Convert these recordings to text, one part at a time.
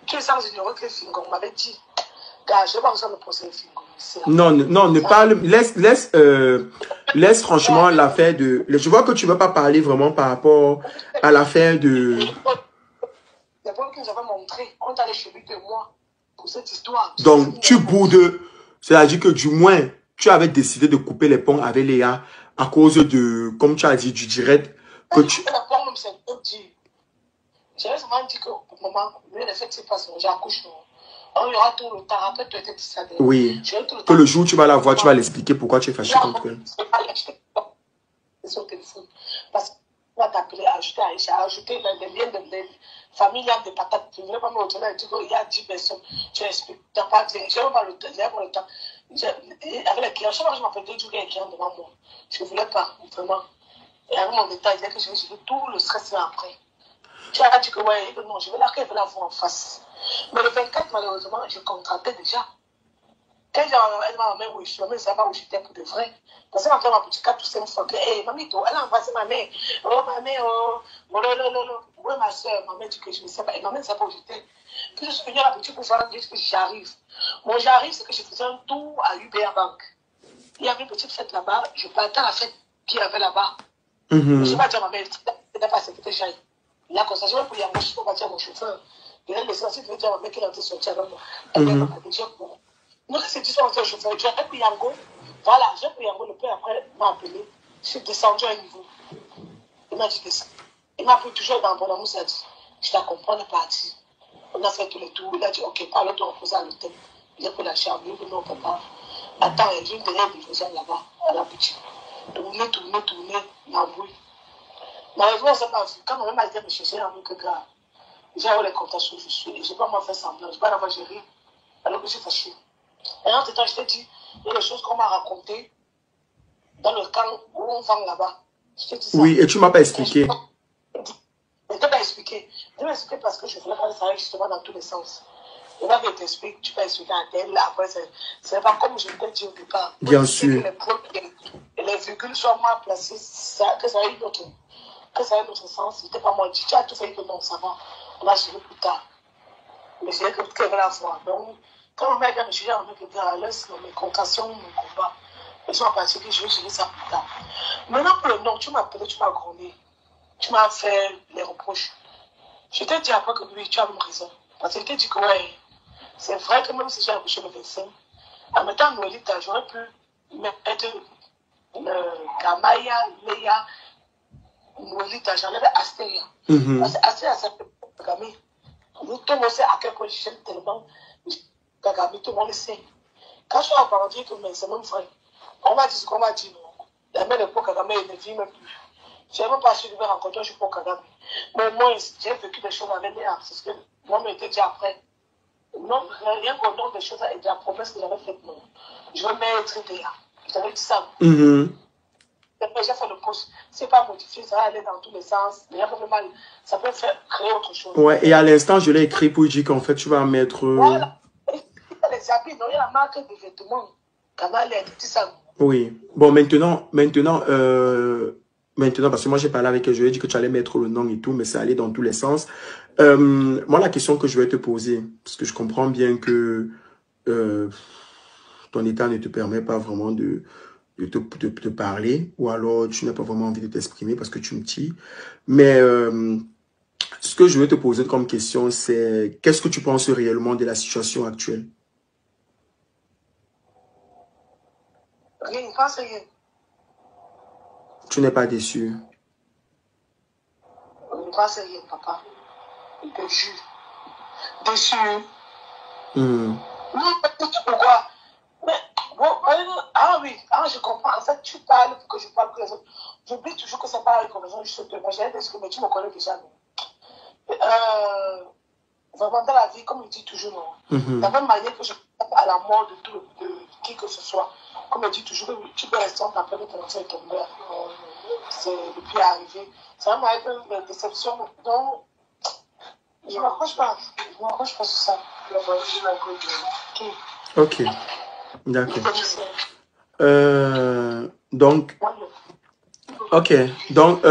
Tu es sans ignorer que Fingo m'avait dit. Car je vais pas besoin de procès Fingo. Non, non, ne parle. Laisse franchement l'affaire de. Je vois que tu ne veux pas parler vraiment par rapport à l'affaire de. Les preuves que j'avais montré, on allait chez lui de moi pour cette histoire. Donc, tu boudes. C'est-à-dire que du moins, tu avais décidé de couper les ponts avec Léa à cause de, comme tu as dit, du direct que tu. J'avais souvent dit que, maman, le fait c'est pas j'accouche. Il y aura tout le temps. Après, tu étais dit ça. Oui. Que le jour où tu vas la voir, tu vas l'expliquer pourquoi tu es fâché contre elle. C'est son téléphone. Parce qu'il va t'appeler, ajouter les liens de famille, de patates. Tu ne voulais pas me retourner et dire qu'il y a 10 personnes. Tu expliques. Tu n'as pas dit. Je n'ai pas le temps. Avec les clients, chaque fois que je m'appelle deux jours, il y a un client devant moi. Je ne voulais pas, vraiment. Et avec mon état, il disait que je vais gérer tout le stress après. Tu as dit que ouais, non, je vais la voir en face. Mais le 24, malheureusement, je contractais déjà. Quand elle m'a dit, oui, je ne savais pas où j'étais pour de vrai. Parce qu'elle m'a fait ma petite carte tout simple. Hé, mamie, elle a embrassé ma mère. Oh, ma mère, oh, où est ma soeur? Ma mère dit que je ne sais pas. Et ma mère ne savait pas où j'étais. Puis je suis venue à la boutique pour voir dire que j'arrive. Bon, j'arrive, c'est que je faisais un tour à UBA Bank. Il y avait une petite fête là-bas. Je partais à la fête qu'il y avait là-bas. Je ne sais pas dire à ma mère, c'était pas c'était j'aille. Là, comme ça, je vais pour Yango, je ne peux pas dire à mon chauffeur. Il a laissé ensuite, je vais dire à ma mère qu'il a été sorti avec moi. Elle m'a dit, donc, c'est dit ça, mon chauffeur. J'ai pris Yango. Voilà, j'ai pris Yango. Le père, après, m'a appelé. Je suis descendu à un niveau. Il m'a dit que ça. Il m'a pris toujours dans mon amour, ça dit, je t'accompagne, on est parti. On a fait tous les tours. Il a dit, ok, parle, tu reposer à l'hôtel. Il a pris la chambre. Il a dit, non, papa. Attends, il y a une dernière livraison là-bas, à la boutique. Tourner, l'embrouille. Malheureusement, ça m'a vu. Quand ma mère m'a dit, mais je suis un peu grave. J'ai eu les contacts où je suis. Et je n'ai pas moi fait semblant. Je n'ai pas l'avoir géré. Alors que je suis fâché. Et en tout temps, je t'ai dit, il y a des choses qu'on m'a racontées dans le camp où on vend là-bas. Je t'ai dit ça. Oui, et tu ne m'as pas expliqué. Je ne t'ai pas expliqué. Je t'ai expliqué parce que je voulais pas travailler justement dans tous les sens. Il va bien t'expliquer, tu peux expliquer à tel, après, c'est pas comme je t'ai dit au départ. Bien sûr. Que les virgules soient mal placées, que ça ait une autre. Que ça ait un autre sens, c'était pas moi. Tu as tout fait que non, ça va. On a géré plus tard. Mais j'ai que tu avais la foi. Donc, quand on m'a dit, je vais avec le gars à l'est, mes contractions, mon combat, ils sont partis que je vais gérer ça plus tard. Maintenant, pour le nom, tu m'as appelé, tu m'as grondé. Tu m'as fait les reproches. Je t'ai dit après que oui, tu as même raison. Parce que je t'ai dit que ouais, c'est vrai que même si j'ai accouché le 25, en mettant Noëlita, j'aurais pu mettre Gamaya, Léa, Noëlita, j'en avais Astéria. Parce que Astéria, c'est Kagami. Nous, tout le monde sait à quel point j'aime tellement Kagami, tout le monde le sait. Quand je suis en parenté, c'est même vrai. On m'a dit ce qu'on m'a dit, non. La mère de Paul Kagame ne vit même plus. Je n'ai même pas su de me rencontrer, je suis Paul Kagame. Mais moi, j'ai vécu des choses avec Léa. C'est ce que moi, je m'étais dit après. Non, rien qu'au nom des choses et de la promesse que j'avais faite, non. Je veux mettre Léa. J'avais dit ça. J'ai fait le poste. C'est pas modifié, ça va aller dans tous les sens. Mais mal, ça peut faire créer autre chose. Ouais, et à l'instant, je l'ai écrit pour dire qu'en fait, tu vas mettre. Voilà. Il y a les habits, non, il y a la marque de vêtements. Canal, elle dit ça. Oui. Bon, maintenant, parce que moi, j'ai parlé avec elle, je lui ai dit que tu allais mettre le nom et tout, mais ça allait dans tous les sens. Moi, la question que je vais te poser, parce que je comprends bien que ton état ne te permet pas vraiment de te parler, ou alors tu n'as pas vraiment envie de t'exprimer parce que tu me ties. Mais ce que je vais te poser comme question, c'est qu'est-ce que tu penses réellement de la situation actuelle? Rien, il pense rien. Tu n'es pas déçu? Il ne pense rien, papa. Il te jure. Déçu. Non, pourquoi? Mais, bon, ah oui, je comprends. En fait, tu parles pour que je parle que les autres. J'oublie toujours que c'est pas avec raison, juste de moi. J'ai des mais tu me connais déjà. Vraiment, dans la vie, comme il dit toujours, non. De la même manière que je ne pas à la mort de qui que ce soit. Comme il dit toujours, tu peux rester en train de ton enfant et ton mère. C'est depuis arrivé. Ça m'a été une déception. Donc, je ne m'accroche pas. Je ne m'accroche pas sur ça. Ok. D'accord. Donc, ok. Donc,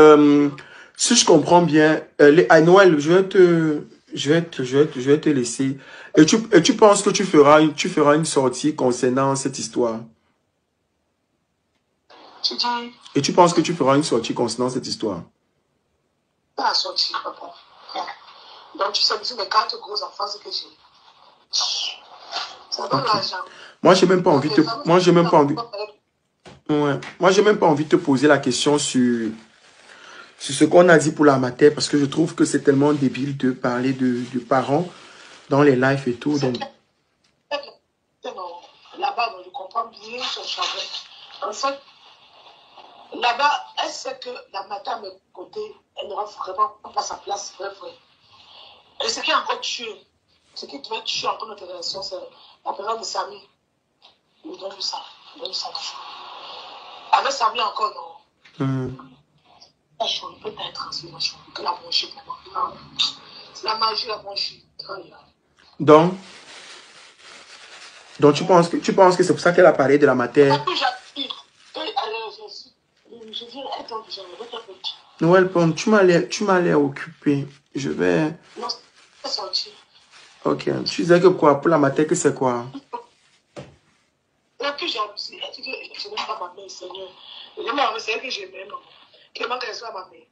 si je comprends bien, à Noël, je je vais te laisser. Et tu penses que tu feras une sortie concernant cette histoire? Tu dis, Et tu penses que tu feras une sortie concernant cette histoire? pas sorti, papa. Donc, tu sais, mes 4 gros enfants, c'est que j'ai. Ça donne Ok. l'argent. Moi, j'ai même pas Donc, envie les de femmes, moi, j'ai même pas envie. c'est Ouais. Moi, j'ai même pas envie de te poser la question sur ce qu'on a dit pour la matière parce que je trouve que c'est tellement débile de parler de parents dans les lives et tout. Donc, non. Là-bas, je comprends bien son chagrin. En fait, là-bas, elle sait que la matin à mes côtés, elle n'aura vraiment pas sa place, vrai, vrai. Et ce qui a encore tué, ce qui devait tuer encore notre relation, c'est la présence de Samy. Il donne ça. Il donne ça. Avec Samy encore, non. La chose, peut-être, c'est la chose que la branchée pour moi. Ah. C'est la magie, la branchée. donc tu penses que c'est pour ça qu'elle a parlé de la matière. Je dis, attends, j'aimerais te petit. Noël, Pomme, tu m'as l'air occupé. Je vais. Non, c'est sorti. Ok. Tu disais que quoi? Pour la matière, que c'est quoi? Et puis jalousie. Elle dit que je n'aime pas ma mère, Seigneur. Je n'aime pas ma mère, c'est elle que j'aime. Clément, qu'elle soit ma mère.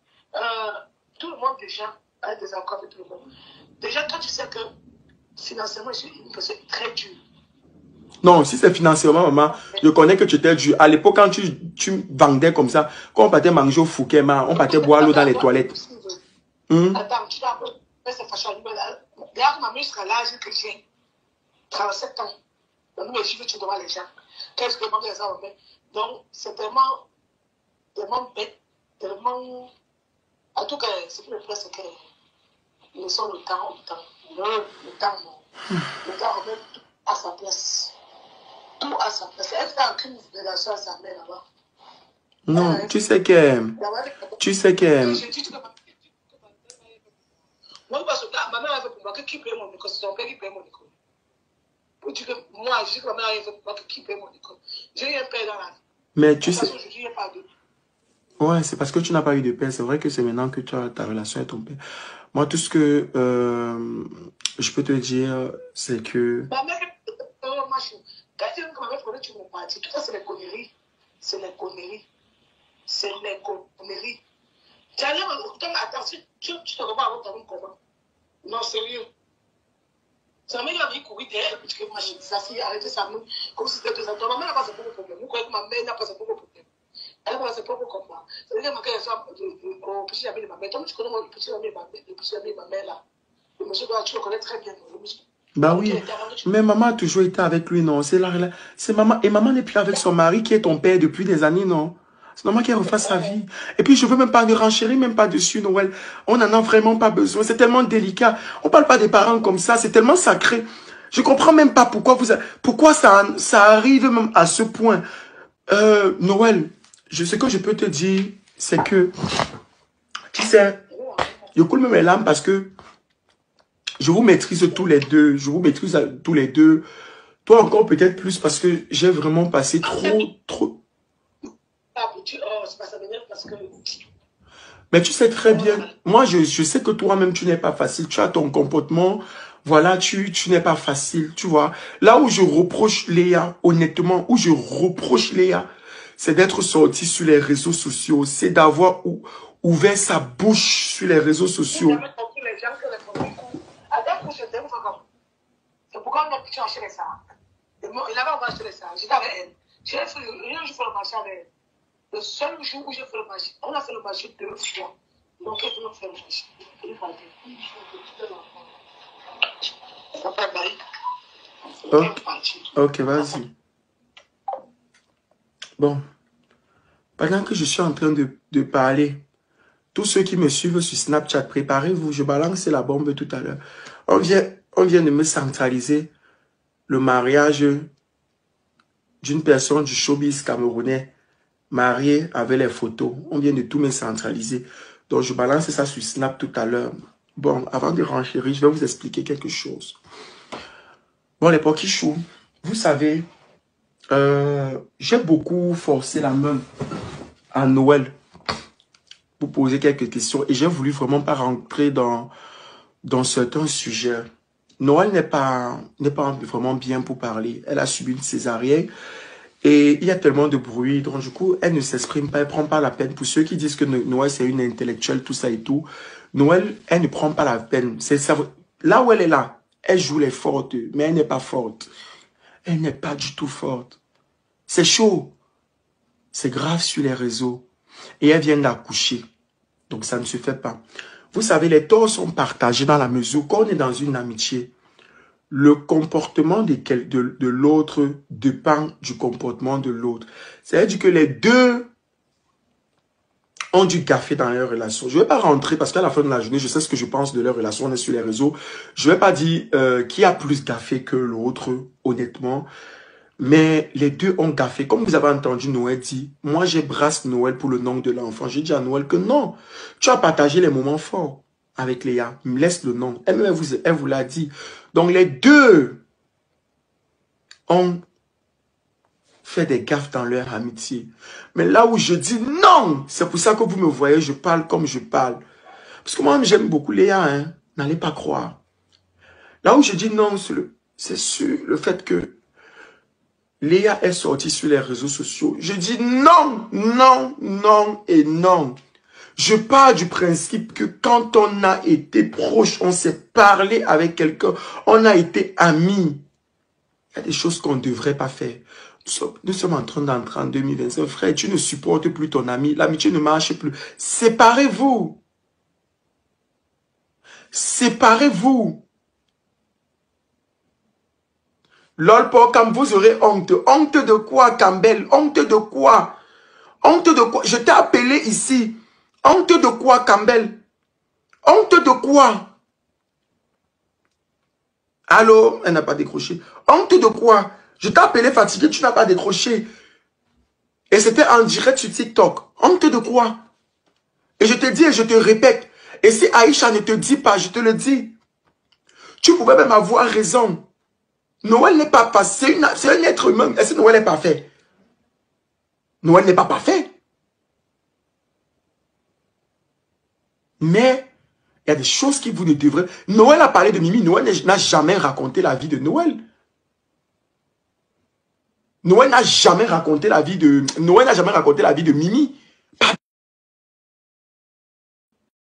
Tout le monde déjà a des accords avec tout le monde. Déjà, toi, tu sais que financièrement, je suis une personne très dure. Non, si c'est financièrement, maman, je connais que tu étais dur. À l'époque, quand tu vendais comme ça, quand on partait manger au Fouquet, on partait boire l'eau dans les toilettes. Attends, tu vas c'est fâché. Regarde, ma mère sera l'âge que j'ai. 37 ans. Donc, mes chiffres, tu dois les gens. Qu'est-ce que les gens ont fait? Donc, c'est tellement bête, tellement. En tout cas, ce qui me plaît, c'est que laissons le temps. Le temps, non. Le temps remet tout à sa place. Tout à sa place. Elle fait aucune relation à sa mère là-bas. Non, tu sais que. Moi, parce que ma mère avait pour moi qui paye mon école. C'est son père qui paye mon école. Pour dire que moi, je dis que ma mère avait pour moi qui paye mon école. J'ai eu un père dans la vie. Mais tu sais. Je n'ai pas de. Ouais, c'est parce que tu n'as pas eu de père. C'est vrai que c'est maintenant que tu as ta relation avec ton père. Moi, tout ce que je peux te dire, c'est que... Ma mère, quand tu me tu m'as parti. Tout ça, c'est les conneries. C'est les conneries. C'est les conneries. Tu allais attends, tu te remets à votre comment? Non, sérieux. C'est la meilleure vie courir derrière, parce que machine, ça s'est arrêté, ça me. Comme si c'était 2 ans. Ma mère n'a pas ses propres problèmes. Vous croyez que ma mère n'a pas ses propres problèmes? Elle n'a pas ses propres combats. Ça veut dire qu'elle soit au petit ami de ma mère. Toi, tu connais le petit ami de ma mère là. Le monsieur, tu le connais très bien. Bah oui, mais maman a toujours été avec lui, non? C'est maman. Et maman n'est plus avec son mari qui est ton père depuis des années, non? C'est normal qu'elle refasse sa vie. Et puis, je veux même pas de renchérir, même pas dessus, Noël. On n'en a vraiment pas besoin. C'est tellement délicat. On parle pas des parents comme ça. C'est tellement sacré. Je comprends même pas pourquoi ça arrive même à ce point. Noël, ce que je peux te dire, c'est que, tu sais, je coule même mes larmes parce que je vous maîtrise tous les deux. Je vous maîtrise tous les deux. Toi encore peut-être plus parce que j'ai vraiment passé trop. Mais tu sais très bien, moi je sais que toi-même tu n'es pas facile. Tu as ton comportement, voilà, tu n'es pas facile, tu vois. Là où je reproche Léa, honnêtement, où je reproche Léa, c'est d'être sortie sur les réseaux sociaux. C'est d'avoir ouvert sa bouche sur les réseaux sociaux. C'est pourquoi on a pu chercher les sacs. Il avait acheté les sacs. J'étais avec elle. J'ai fait le marché avec elle. Le seul jour où j'ai fait le marché, on a fait le marché 2 fois. Donc, elle veut faire le marché. Il va dire. Ok, vas-y. Bon. Pendant que je suis en train de parler, tous ceux qui me suivent sur Snapchat, préparez-vous, je balance la bombe tout à l'heure. On vient de me centraliser le mariage d'une personne du showbiz camerounais mariée avec les photos. On vient de tout me centraliser. Donc, je balance ça sur Snap tout à l'heure. Bon, avant de renchérir, je vais vous expliquer quelque chose. Bon, les pokichous, vous savez, j'ai beaucoup forcé la main à Noël pour poser quelques questions et j'ai voulu vraiment pas rentrer dans dans certains sujets. Noël n'est pas vraiment bien pour parler. Elle a subi une césarienne et il y a tellement de bruit. Donc du coup, elle ne s'exprime pas, elle ne prend pas la peine. Pour ceux qui disent que Noël c'est une intellectuelle, tout ça et tout, Noël, elle ne prend pas la peine. C'est ça. Là où elle est là, elle joue les fortes, mais elle n'est pas forte. Elle n'est pas du tout forte. C'est chaud. C'est grave sur les réseaux. Et elle vient d'accoucher. Donc ça ne se fait pas. Vous savez, les torts sont partagés dans la mesure qu'on est dans une amitié. Le comportement de l'autre dépend du comportement de l'autre. C'est-à-dire que les deux ont du café dans leur relation. Je ne vais pas rentrer parce qu'à la fin de la journée, je sais ce que je pense de leur relation. On est sur les réseaux. Je ne vais pas dire qui a plus café que l'autre, honnêtement. Mais les deux ont gaffé. Comme vous avez entendu Noël dire, moi j'ai brasse Noël pour le nom de l'enfant. J'ai dit à Noël que non, tu as partagé les moments forts avec Léa. Me laisse le nom. Elle vous l'a dit. Donc les deux ont fait des gaffes dans leur amitié. Mais là où je dis non, c'est pour ça que vous me voyez, je parle comme je parle. Parce que moi j'aime beaucoup Léa, hein. N'allez pas croire. Là où je dis non, c'est sur le fait que Léa est sortie sur les réseaux sociaux. Je dis non, non, non et non. Je pars du principe que quand on a été proche, on s'est parlé avec quelqu'un, on a été amis. Il y a des choses qu'on ne devrait pas faire. Nous sommes en train d'entrer en 2025. Frère, tu ne supportes plus ton ami. L'amitié ne marche plus. Séparez-vous. Séparez-vous. Lol, quand vous aurez honte. Honte de quoi, Campbell? Honte de quoi? Honte de quoi? Je t'ai appelé ici. Honte de quoi, Campbell? Honte de quoi? Allô? Elle n'a pas décroché. Honte de quoi? Je t'ai appelé fatigué, tu n'as pas décroché. Et c'était en direct sur TikTok. Honte de quoi? Et je te dis et je te répète. Et si Aïcha ne te dit pas, je te le dis. Tu pouvais même avoir raison. Noël n'est pas parfait. C'est un être humain. Est-ce que Noël est parfait? Noël n'est pas parfait. Mais il y a des choses qui vous ne devrez... Noël a parlé de Mimi. Noël n'a jamais raconté la vie de Noël. Noël n'a jamais raconté la vie de... Noël n'a jamais raconté la vie de Mimi.